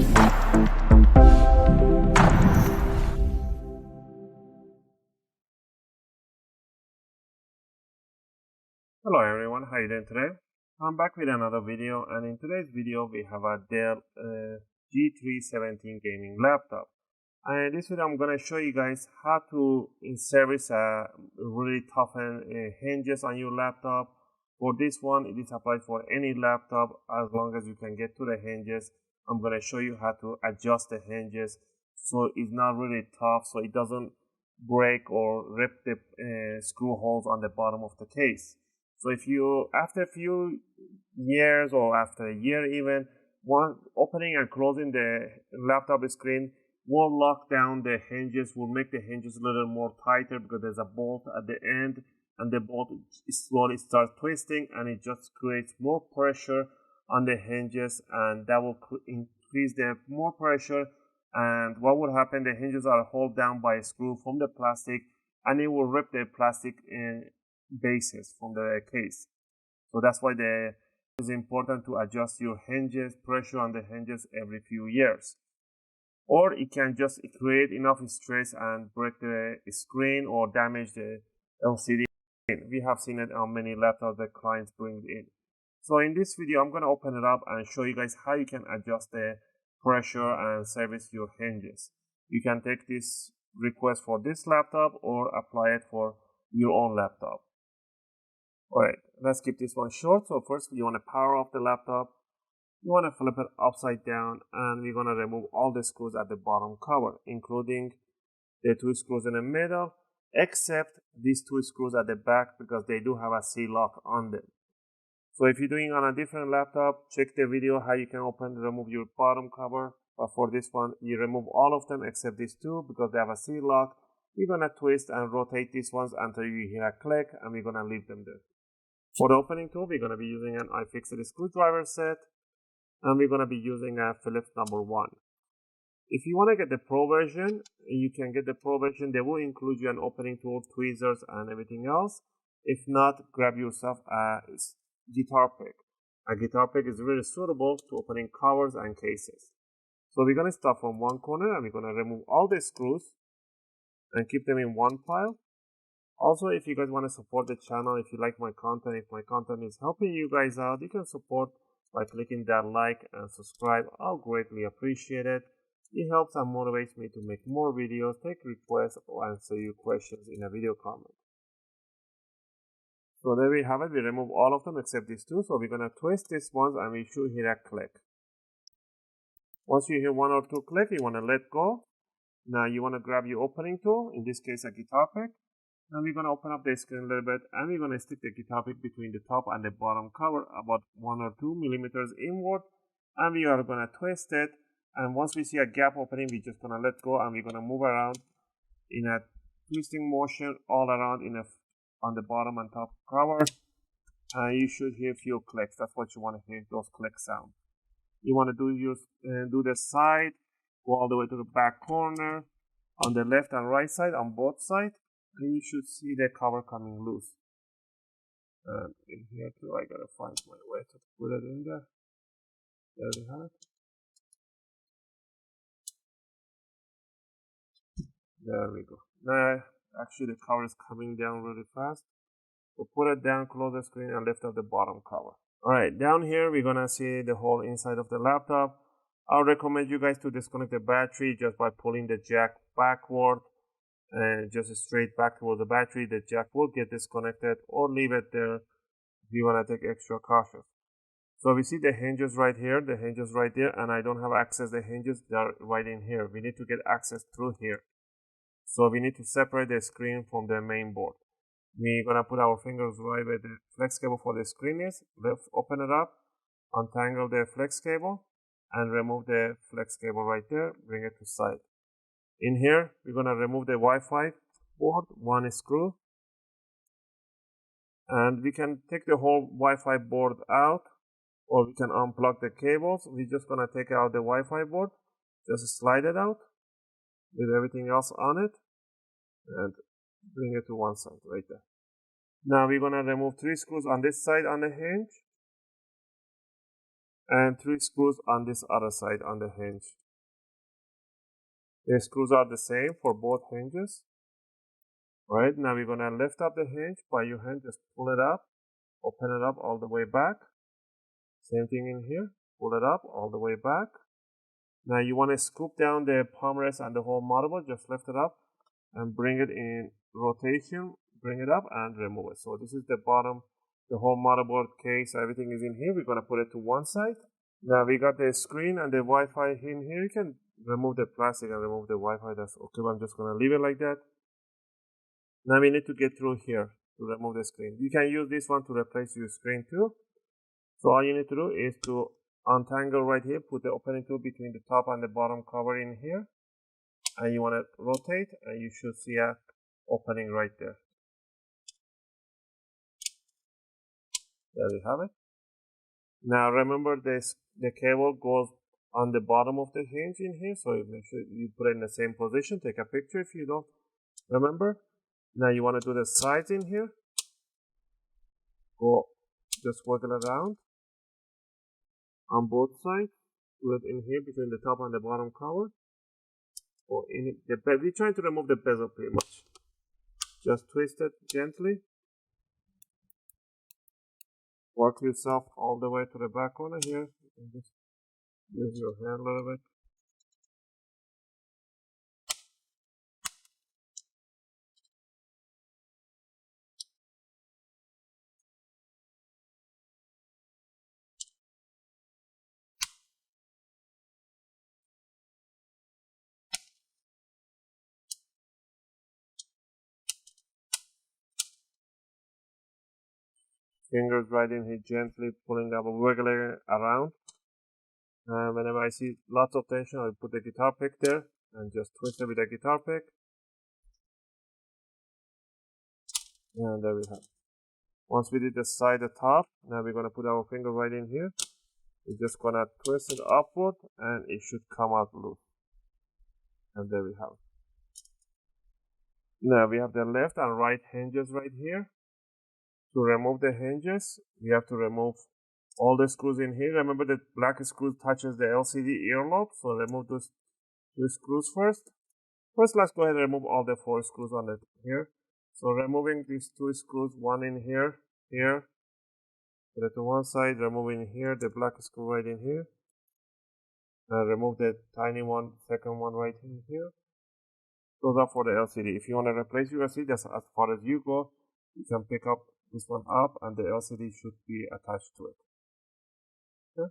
Hello everyone, how are you doing today? I'm back with another video, and in today's video we have a Dell G3 17 gaming laptop. And in this video I'm going to show you guys how to service really toughen hinges on your laptop. For this one, it is applied for any laptop as long as you can get to the hinges. I'm going to show you how to adjust the hinges so it's not really tough, so it doesn't break or rip the screw holes on the bottom of the case. So if you, after a few years or after a year even, opening and closing the laptop screen will lock down the hinges, will make the hinges a little more tighter because there's a bolt at the end, and the bolt slowly starts twisting, and it just creates more pressure on the hinges, and that will increase the more pressure. And what will happen, the hinges are held down by a screw from the plastic, and it will rip the plastic bases from the case. So that's why it is important to adjust your hinges, pressure on the hinges every few years. Or it can just create enough stress and break the screen or damage the LCD. We have seen it on many laptops that clients bring in. So in this video, I'm going to open it up and show you guys how you can adjust the pressure and service your hinges. You can take this request for this laptop or apply it for your own laptop. Alright, let's keep this one short. So first, you want to power off the laptop. You want to flip it upside down, and we're going to remove all the screws at the bottom cover, including the two screws in the middle, except these two screws at the back because they do have a C-lock on them. So if you're doing on a different laptop, check the video how you can remove your bottom cover. But for this one, you remove all of them except these two because they have a C-lock. We're going to twist and rotate these ones until you hear a click, and we're going to leave them there. For the opening tool, we're going to be using an UFIXTEK screwdriver set, and we're going to be using a Phillips number 1. If you want to get the Pro version, you can get the Pro version. They will include you an opening tool, tweezers, and everything else. If not, grab yourself a guitar pick. A guitar pick is really suitable to opening covers and cases. So we're going to start from one corner, and we're going to remove all the screws and keep them in one pile. Also, if you guys want to support the channel, if you like my content, if my content is helping you guys out, you can support by clicking that like and subscribe. I'll greatly appreciate it. It helps and motivates me to make more videos, take requests, or answer your questions in a video comment. So there we have it. We remove all of them except these two. So we're going to twist these ones, and we should hear a click. Once you hear one or two click, you want to let go. Now you want to grab your opening tool, in this case a guitar pick. And we're going to open up the screen a little bit, and we're going to stick the guitar pick between the top and the bottom cover about 1 or 2 millimeters inward, and we are going to twist it. And once we see a gap opening, we're just going to let go, and we're going to move around in a twisting motion all around on the bottom and top cover, and you should hear a few clicks. That's what you want to hear, those click sounds. You want to do the side, go all the way to the back corner, on the left and right side, on both sides. And you should see the cover coming loose. And in here too, I gotta find my way to put it in there. There we have it. There we go. Now, actually the cover is coming down really fast. So put it down, close the screen, and lift up the bottom cover. Alright, down here we're gonna see the whole inside of the laptop. I'll recommend you guys to disconnect the battery just by pulling the jack backward. And just straight back towards the battery. The jack will get disconnected, or leave it there if you want to take extra caution. So we see the hinges right here, the hinges right there, and I don't have access to the hinges. They're right in here. We need to get access through here. So we need to separate the screen from the main board. We're going to put our fingers right where the flex cable for the screen is. Open it up, untangle the flex cable, and remove the flex cable right there. Bring it to side. In here, we're going to remove the Wi-Fi board, one screw. And we can take the whole Wi-Fi board out, or we can unplug the cables. We're just going to take out the Wi-Fi board, just slide it out with everything else on it, and bring it to one side right there. Now we're going to remove 3 screws on this side on the hinge. and 3 screws on this other side on the hinge. The screws are the same for both hinges. Right, now we're gonna lift up the hinge by your hand, just pull it up, open it up all the way back. Same thing in here, pull it up all the way back. Now you want to scoop down the palm rest and the whole motherboard, just lift it up and bring it in rotation, bring it up and remove it. So this is the bottom, the whole motherboard case, everything is in here. We're gonna put it to one side. Now we got the screen and the Wi-Fi in here. You can remove the plastic and remove the Wi-Fi, that's okay, but I'm just gonna leave it like that. Now we need to get through here to remove the screen. You can use this one to replace your screen too. So all you need to do is to untangle right here, put the opening tool between the top and the bottom cover in here, and you want to rotate, and you should see a opening right there. There we have it. Now remember this, the cable goes on the bottom of the hinge in here, so make sure you put it in the same position. Take a picture if you don't remember. Now you want to do the sides in here. Go, just wiggle it around on both sides. Do it in here between the top and the bottom cover. Or in the bezel. We're trying to remove the bezel pretty much. Just twist it gently. Work yourself all the way to the back corner here. You can just use your hand a little bit. Fingers right in here, gently pulling up, wiggling around. And whenever I see lots of tension, I'll put the guitar pick there and just twist it with the guitar pick. And there we have it. Once we did the side, the top, now we're going to put our finger right in here. We're just going to twist it upward and it should come out loose. And there we have it. Now we have the left and right hinges right here. To remove the hinges, we have to remove all the screws in here. Remember the black screw touches the LCD earlobe, so remove those 2 screws first. First, let's go ahead and remove all the 4 screws on it here. So removing these 2 screws, one in here, put it to one side, removing here, the black screw right in here. Remove the tiny one, second one right in here. Those are for the LCD. If you want to replace your LCD, that's as far as you go. You can pick up this one up and the LCD should be attached to it. Okay.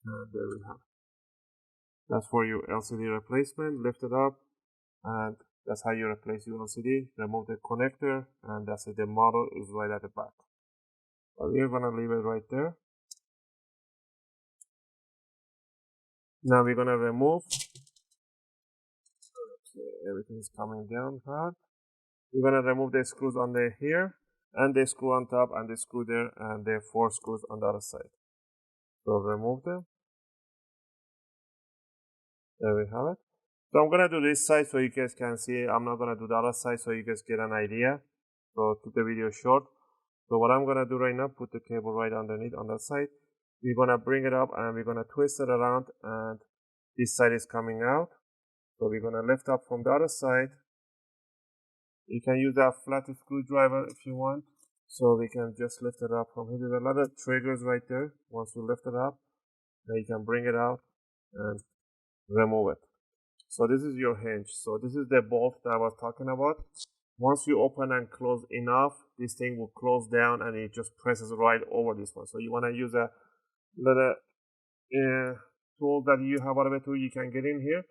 And there we have it. That's for your LCD replacement. Lift it up and that's how you replace your LCD. Remove the connector and that's it. The model is right at the back. But we're going to leave it right there. Now we're going to remove. Okay, everything's coming down hard. We're going to remove the screws on the here and the screw on top and the screw there and the 4 screws on the other side. So remove them. There we have it. So I'm going to do this side so you guys can see. I'm not going to do the other side so you guys get an idea. So keep the video short. So what I'm going to do right now, put the cable right underneath on that side. We're going to bring it up and we're going to twist it around and this side is coming out. So we're going to lift up from the other side. You can use a flat screwdriver if you want. So we can just lift it up from here. There's a lot of triggers right there. Once you lift it up, then you can bring it out and remove it. So this is your hinge. So this is the bolt that I was talking about. Once you open and close enough, this thing will close down and it just presses right over this one. So you want to use a little tool that you have, whatever tool you can get in here.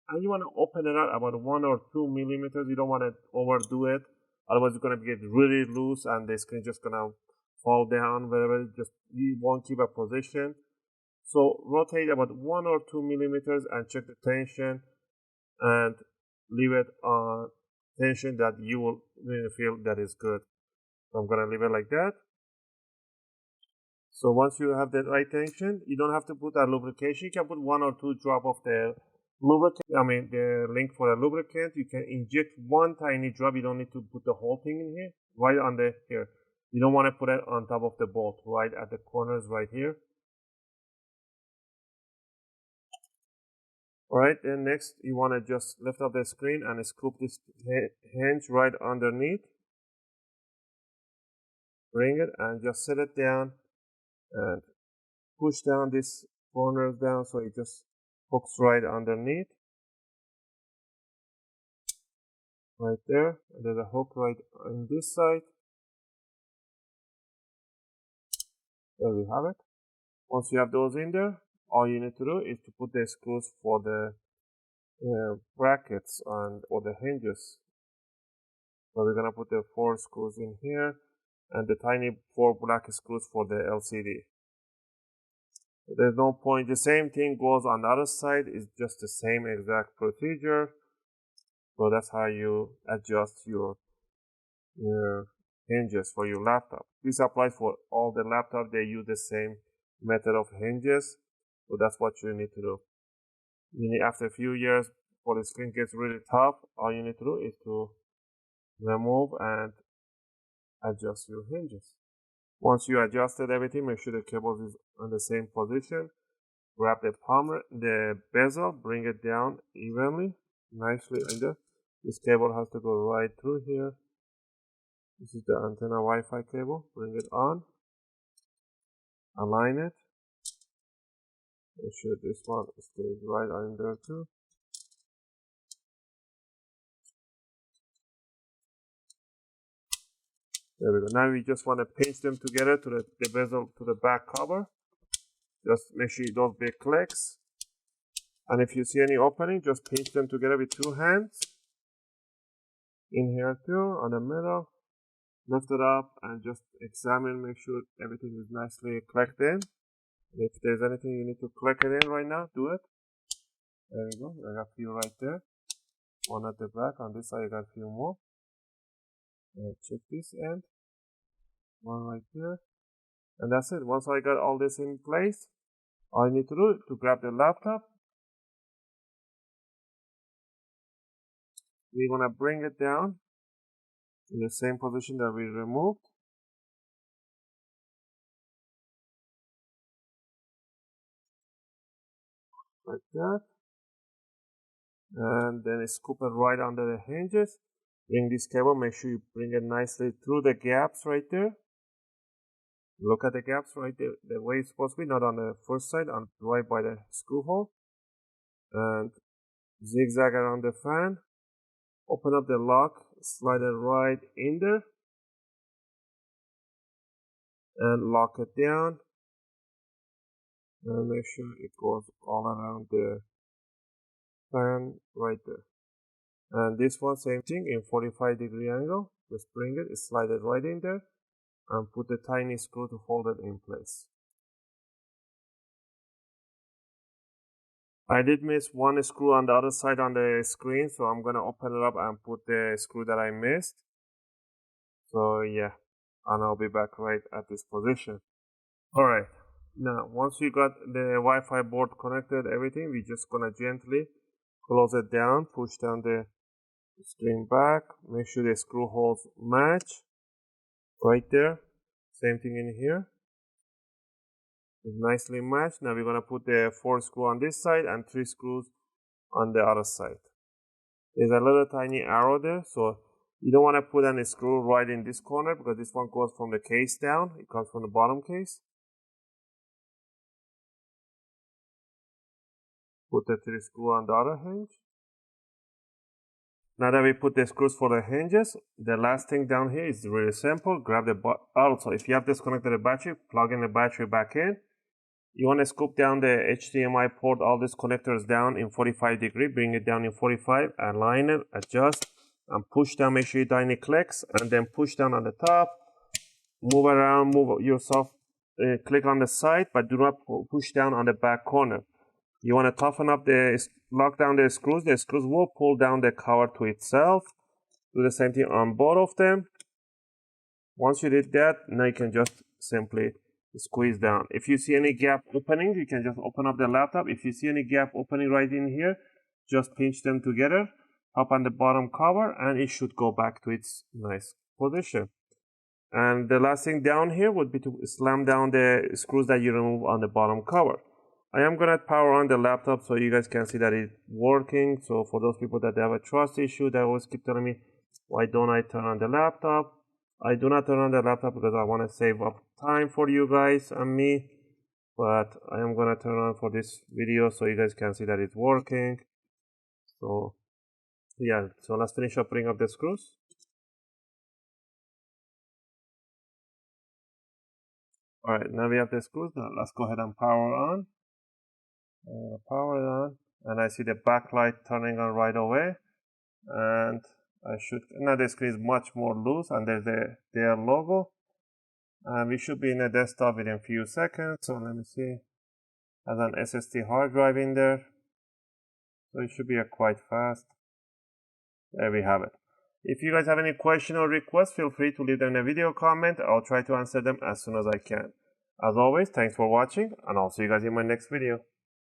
And you want to open it up about 1 or 2 millimeters. You don't want to overdo it. Otherwise, it's going to get really loose and the screen just going to fall down wherever. Just you won't keep a position. So rotate about 1 or 2 millimeters and check the tension and leave it on tension that you will really feel that is good. So I'm going to leave it like that. So once you have the right tension, you don't have to put a lubrication. You can put 1 or 2 drops of the lubricant, the link for a lubricant. You can inject 1 tiny drop. You don't need to put the whole thing in here, right on the here. You don't want to put it on top of the bolt, right at the corners right here. Alright, then next you want to just lift up the screen and scoop this hinge right underneath. Bring it and just set it down and push down these corners down so it just hooks right underneath. Right there. And there's a hook right on this side. There we have it. Once you have those in there, all you need to do is to put the screws for the brackets or the hinges. So we're gonna put the 4 screws in here and the tiny 4 black screws for the LCD. There's no point. The same thing goes on the other side. It's just the same exact procedure. So that's how you adjust your hinges for your laptop. This applies for all the laptops. They use the same method of hinges. So that's what you need to do. After a few years, before the screen gets really tough, all you need to do is to remove and adjust your hinges. Once you adjusted everything, make sure the cable is in the same position. Grab the bezel, bring it down evenly, nicely under. This cable has to go right through here. This is the antenna Wi-Fi cable. Bring it on. Align it. Make sure this one stays right under too. There we go. Now we just want to pinch them together to the bezel to the back cover. Just make sure those big clicks. And if you see any opening, just pinch them together with 2 hands. In here too, on the middle. Lift it up and just examine, make sure everything is nicely clicked in. If there's anything you need to click it in right now, do it. There you go. I got a few right there. One at the back. On this side, I got a few more. Check this end. One right there. And that's it. Once I got all this in place, all I need to do is to grab the laptop. We're going to bring it down in the same position that we removed. Like that. And then scoop it right under the hinges. Bring this cable, make sure you bring it nicely through the gaps right there. Look at the gaps right there, the way it's supposed to be, not on the first side, right by the screw hole. And zigzag around the fan. Open up the lock, slide it right in there. And lock it down. And make sure it goes all around the fan right there. And this one, same thing, in 45-degree angle. Just bring it, slide it right in there, and put the tiny screw to hold it in place. I did miss one screw on the other side on the screen, so I'm gonna open it up and put the screw that I missed. So yeah, and I'll be back right at this position. Alright, now once you got the Wi-Fi board connected, everything, we're just gonna gently close it down, push down the screen back, make sure the screw holes match right there. Same thing in here. It's nicely matched. Now we're going to put the 4 screws on this side and 3 screws on the other side. There's a little tiny arrow there, so you don't want to put any screw right in this corner because this one goes from the case down. It comes from the bottom case. Put the 3 screws on the other hinge. Now that we put the screws for the hinges, the last thing down here is really simple. Grab the also, if you have disconnected the battery, plug in the battery back in. You want to scoop down the HDMI port, all these connectors down in 45-degree. Bring it down in 45, align it, adjust, and push down. Make sure you tiny clicks, and then push down on the top. Move around, move yourself, click on the side, but do not push down on the back corner. You want to toughen up lock down the screws. The screws will pull down the cover to itself. Do the same thing on both of them. Once you did that, now you can just simply squeeze down. If you see any gap opening, you can just open up the laptop. If you see any gap opening right in here, just pinch them together, up on the bottom cover, and it should go back to its nice position. And the last thing down here would be to slam down the screws that you remove on the bottom cover. I am going to power on the laptop so you guys can see that it's working. So for those people that have a trust issue that always keep telling me, why don't I turn on the laptop? I do not turn on the laptop because I want to save up time for you guys and me. But I am going to turn on for this video so you guys can see that it's working. So yeah, so let's finish up putting up the screws. Alright, now we have the screws. Now let's go ahead and power on. Power it on, and I see the backlight turning on right away. And I should, now the screen is much more loose, and there's their logo. And we should be in a desktop within a few seconds. So let me see. Has an SSD hard drive in there. So it should be quite fast. There we have it. If you guys have any question or requests, feel free to leave them in a video comment. I'll try to answer them as soon as I can. As always, thanks for watching, and I'll see you guys in my next video.